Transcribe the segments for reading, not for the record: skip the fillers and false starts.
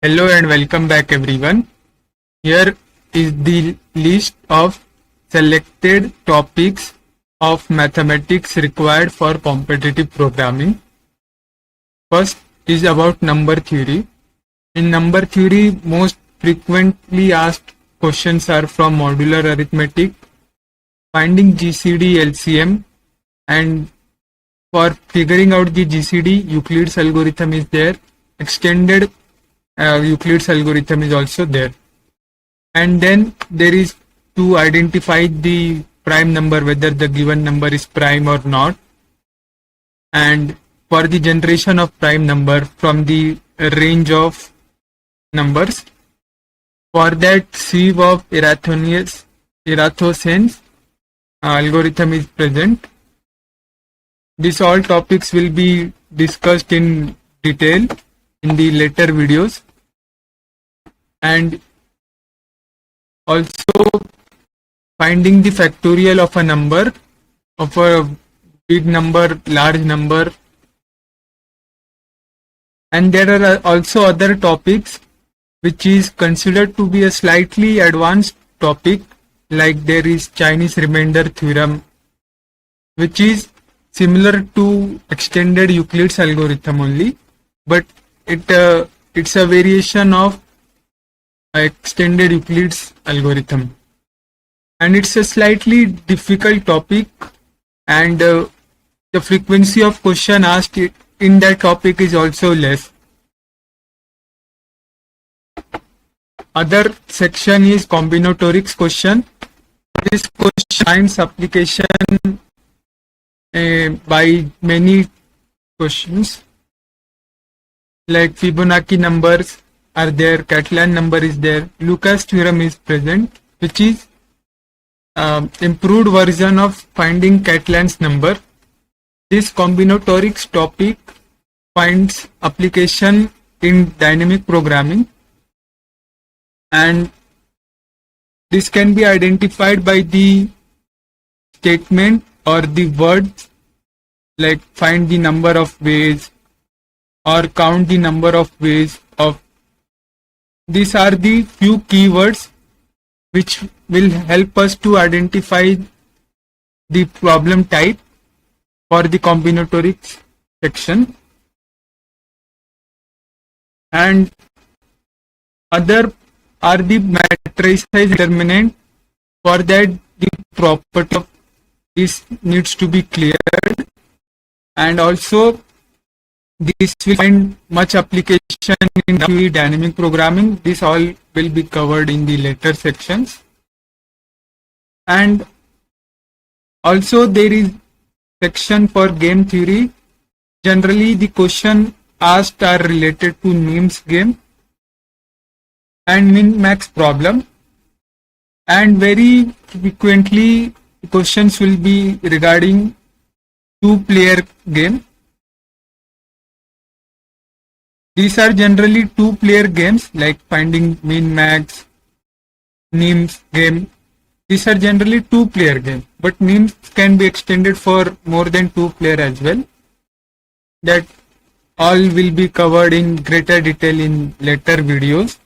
Hello and welcome back everyone. Here is the list of selected topics of mathematics required for competitive programming. First is about number theory. In number theory, most frequently asked questions are from modular arithmetic, finding GCD, LCM, and for figuring out the GCD, Euclid's algorithm is there. Extended Euclid's algorithm is also there. And then there is to identify the prime number, whether the given number is prime or not. And for the generation of prime number from the range of numbers. For that, sieve of Eratosthenes algorithm is present. These all topics will be discussed in detail in the later videos. And also finding the factorial of a number, of a big number, large number. And there are also other topics which is considered to be a slightly advanced topic, like there is Chinese remainder theorem, which is similar to extended Euclid's algorithm only, but it's a variation of extended Euclid's algorithm, and it's a slightly difficult topic, and the frequency of question asked in that topic is also less. Other section is combinatorics question. This question finds application by many questions, like Fibonacci numbers are there, Catalan number is there, Lucas theorem is present, which is improved version of finding Catalan's number. This combinatorics topic finds application in dynamic programming, and this can be identified by the statement or the words, like find the number of ways or count the number of ways of. These are the few keywords which will help us to identify the problem type for the combinatorics section. And other are the matricized determinant. For that, the property of this needs to be cleared, and also this will find much application in dynamic programming. This all will be covered in the later sections. And also there is section for game theory. Generally the question asked are related to names game and min-max problem, and very frequently questions will be regarding two-player game. These are generally two-player games, like finding min-max, names game. These are generally two-player games, but names can be extended for more than two-player as well. That all will be covered in greater detail in later videos.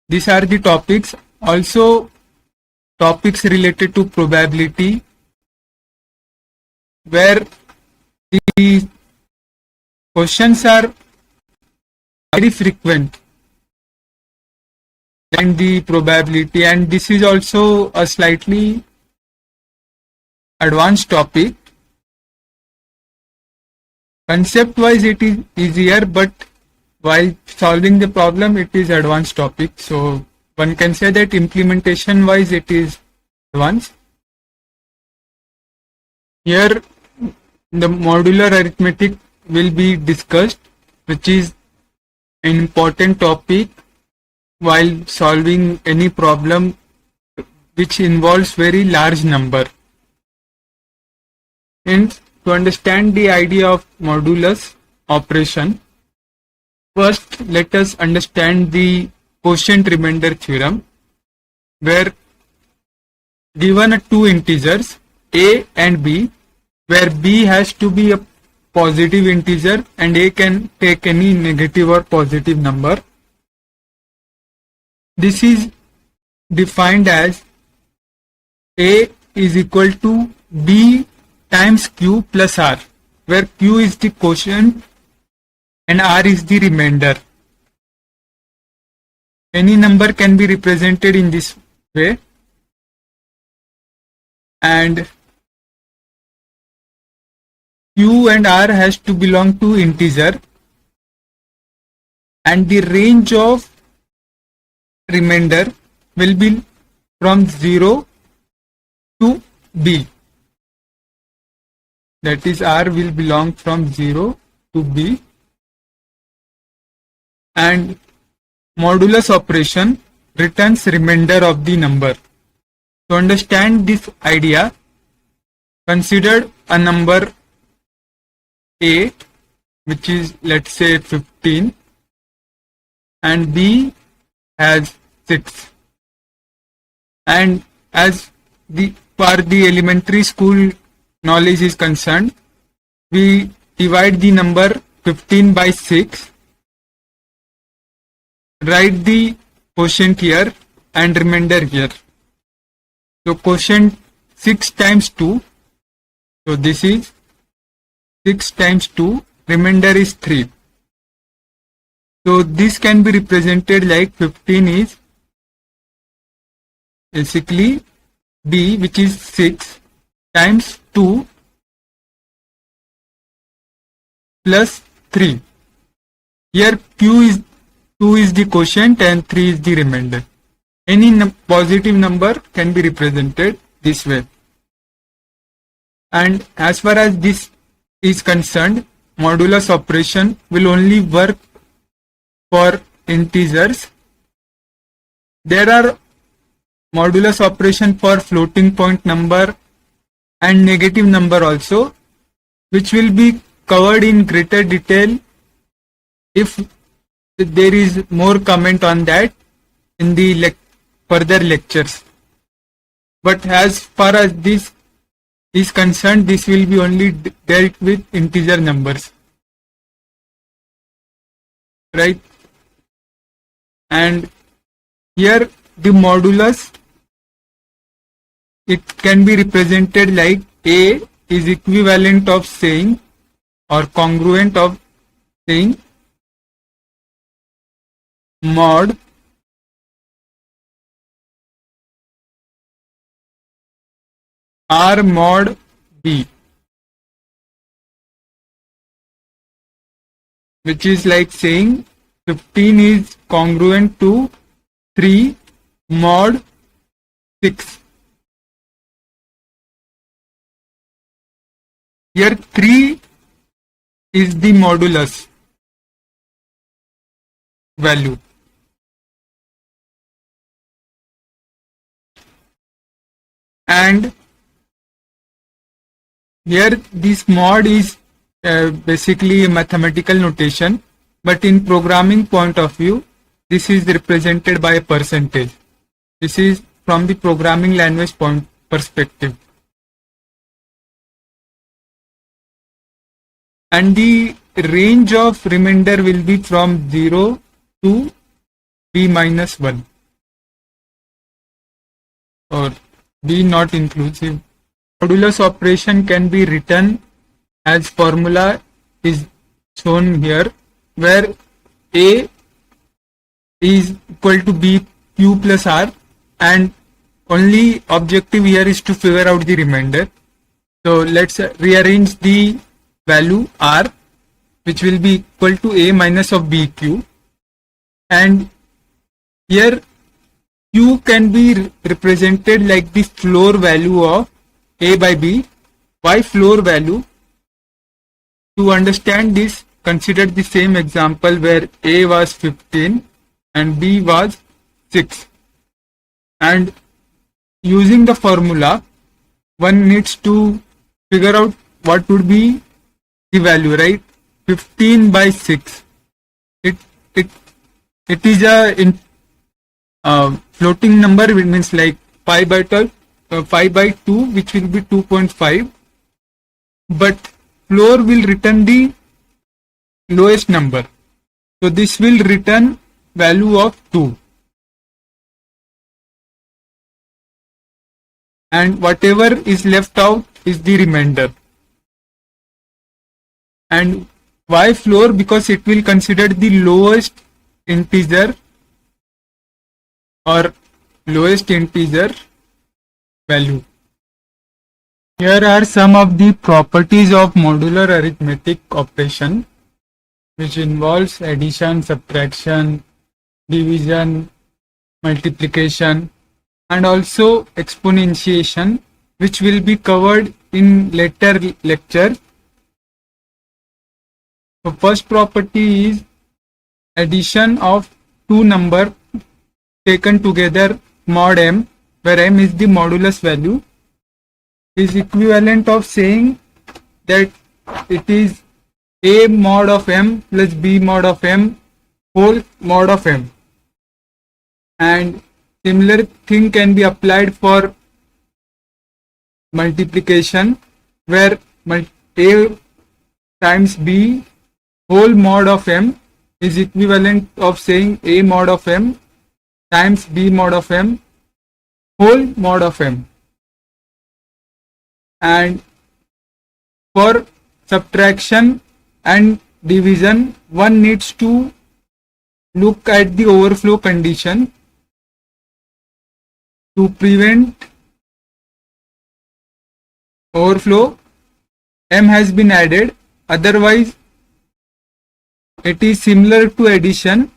These are the topics. Also, topics related to probability, where the questions are very frequent and the probability, and this is also a slightly advanced topic. Concept wise it is easier, but while solving the problem it is advanced topic. So one can say that implementation wise it is advanced. Here the modular arithmetic will be discussed, which is an important topic while solving any problem which involves very large number. And to understand the idea of modulus operation, first let us understand the quotient remainder theorem, where given two integers a and b, where b has to be a positive integer and a can take any negative or positive number. This is defined as a is equal to b times q plus r, where q is the quotient and r is the remainder. Any number can be represented in this way, and q and r has to belong to integer, and the range of remainder will be from 0 to b. That is, r will belong from 0 to b, and modulus operation returns remainder of the number. To understand this idea, consider a number a, which is, let's say, 15, and b has 6. And as for the elementary school knowledge is concerned, we divide the number 15 by 6, write the quotient here and remainder here. So quotient 6 times 2, so this is 6 times 2, remainder is 3. So this can be represented like 15 is basically b, which is 6 times 2 plus 3. Here q is 2 is the quotient and 3 is the remainder. Any positive number can be represented this way. And as far as this is concerned, modulus operation will only work for integers. There are modulus operation for floating point number and negative number also, which will be covered in greater detail if there is more comment on that in the further lectures. But as far as this is concerned, this will be only dealt with integer numbers, right? And here the modulus, it can be represented like a is equivalent of saying or congruent of saying mod r mod b, which is like saying 15 is congruent to 3 mod 6. Here 3 is the modulus value. And here this mod is basically a mathematical notation, but in programming point of view, this is represented by a percentage. This is from the programming language point perspective. And the range of remainder will be from 0 to b minus 1, or b not inclusive. Modulus operation can be written as formula is shown here, where a is equal to b q plus r, and only objective here is to figure out the remainder. So let's rearrange the value r, which will be equal to a minus of bq, and here q can be represented like the floor value of a by b. Why floor value? To understand this, consider the same example where a was 15 and b was 6, and using the formula one needs to figure out what would be the value, right? 15 by 6, it is a floating number, which means like 5 by 2, which will be 2.5, but floor will return the lowest number. So this will return value of 2. And whatever is left out is the remainder. And why floor? Because it will consider the lowest integer or lowest integer value. Here are some of the properties of modular arithmetic operation, which involves addition, subtraction, division, multiplication, and also exponentiation, which will be covered in later lecture. So first property is addition of two numbers taken together mod m, where m is the modulus value, is equivalent of saying that it is a mod of m plus b mod of m whole mod of m. And similar thing can be applied for multiplication, where a times b whole mod of m is equivalent of saying a mod of m times b mod of m whole mod of m. And for subtraction and division, one needs to look at the overflow condition. To prevent overflow, m has been added, otherwise it is similar to addition.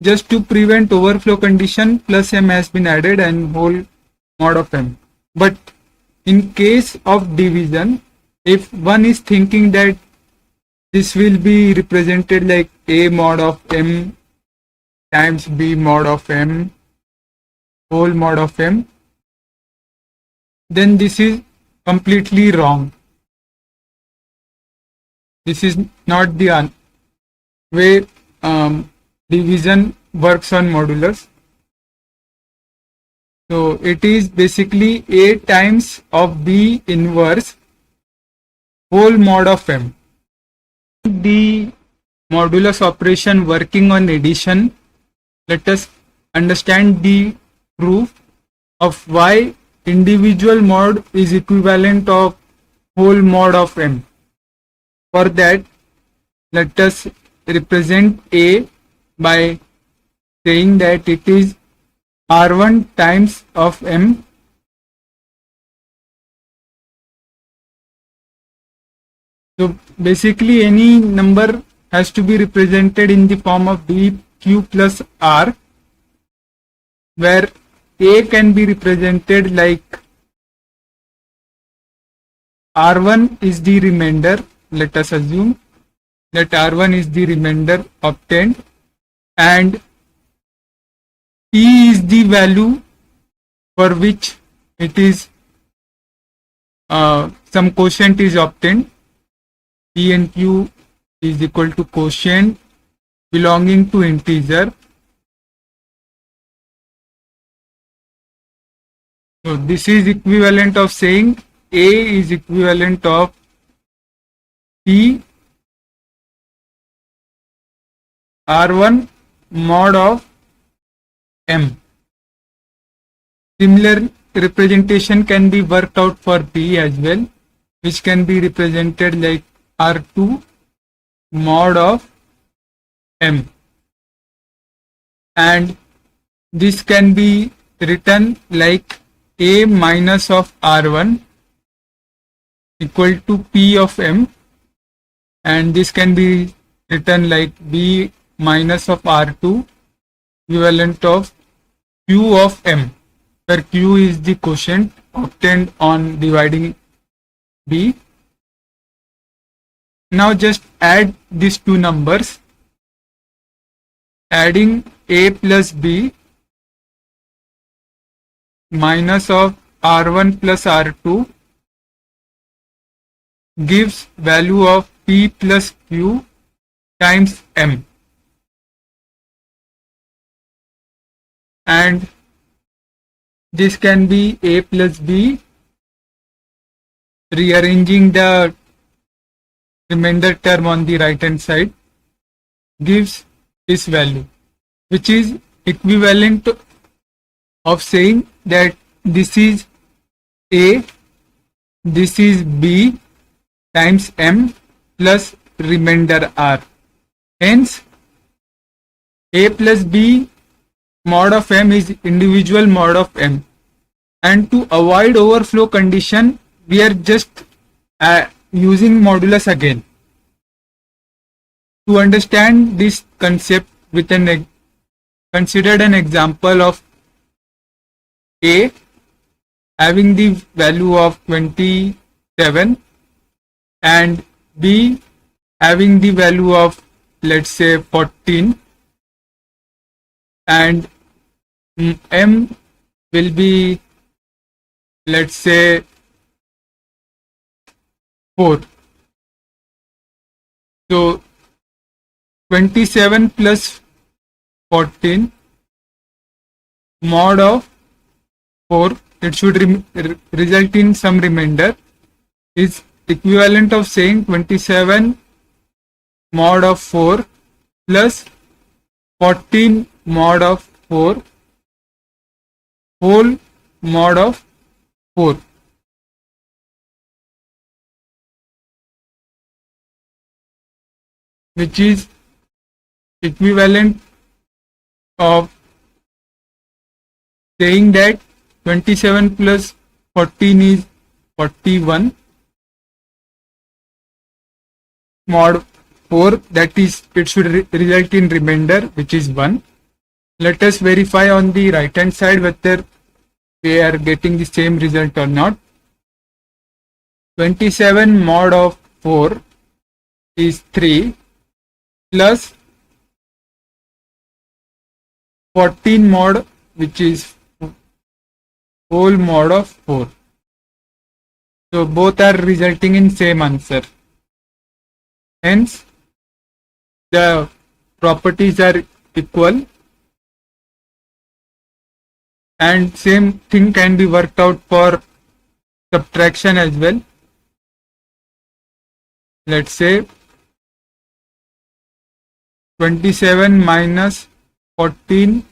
Just to prevent overflow condition, plus m has been added and whole mod of m. But in case of division, if one is thinking that this will be represented like a mod of m times b mod of m whole mod of m, then this is completely wrong. This is not the way division works on modulus. So it is basically a times of b inverse whole mod of m. The modulus operation working on addition, let us understand the proof of why individual mod is equivalent of whole mod of m. For that, let us represent a by saying that it is r1 times of m So basically any number has to be represented in the form of b q plus r, where a can be represented like r1 is the remainder. Let us assume that r1 is the remainder obtained, and p is the value for which it is some quotient is obtained. P and q is equal to quotient belonging to integer. So this is equivalent of saying a is equivalent of p r1 mod of m. Similar representation can be worked out for p as well, which can be represented like r2 mod of m, and this can be written like a minus of r1 equal to p of m, and this can be written like b minus of r2 equivalent of q of m, where q is the quotient obtained on dividing b. Now just add these two numbers. Adding a plus b minus of r1 plus r2 gives value of p plus q times m, and this can be a plus b. Rearranging the remainder term on the right hand side gives this value, which is equivalent of saying that this is A, this is B times M plus remainder R. Hence, A plus B mod of M is individual mod of M. And to avoid overflow condition, we are just using modulus again. To understand this concept, with considered an example of A having the value of 27 and B having the value of, let's say, 14, and M will be, let's say, 4. So 27 plus 14 mod of 4, it should result in some remainder, is equivalent of saying 27 mod of 4 plus 14 mod of 4 whole mod of 4. Which is equivalent of saying that 27 plus 14 is 41 mod 4, that is, it should result in remainder, which is 1. Let us verify on the right hand side whether we are getting the same result or not. 27 mod of 4 is 3 plus 14 mod, which is whole mod of 4. So both are resulting in same answer. Hence, the properties are equal, and same thing can be worked out for subtraction as well. Let's say 27 minus 14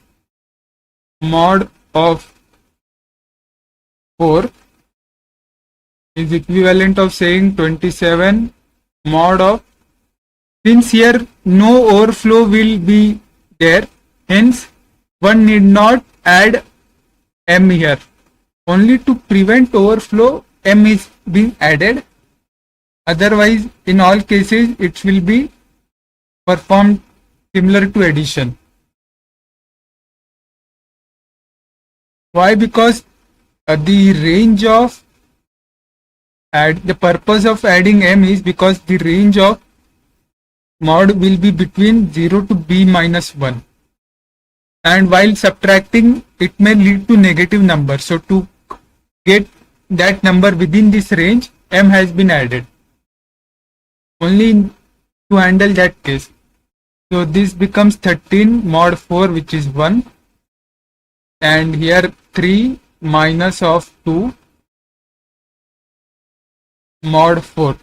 mod of 4 is equivalent of saying 27 mod of, since here no overflow will be there, hence one need not add M here. Only to prevent overflow, M is being added. Otherwise, in all cases, it will be performed similar to addition. Why? Because the range of the purpose of adding M is because the range of mod will be between 0 to B minus 1. And while subtracting, it may lead to negative number. So to get that number within this range, M has been added. Only to handle that case. So this becomes 13 mod 4, which is 1. And here 3 minus of 2 mod 4.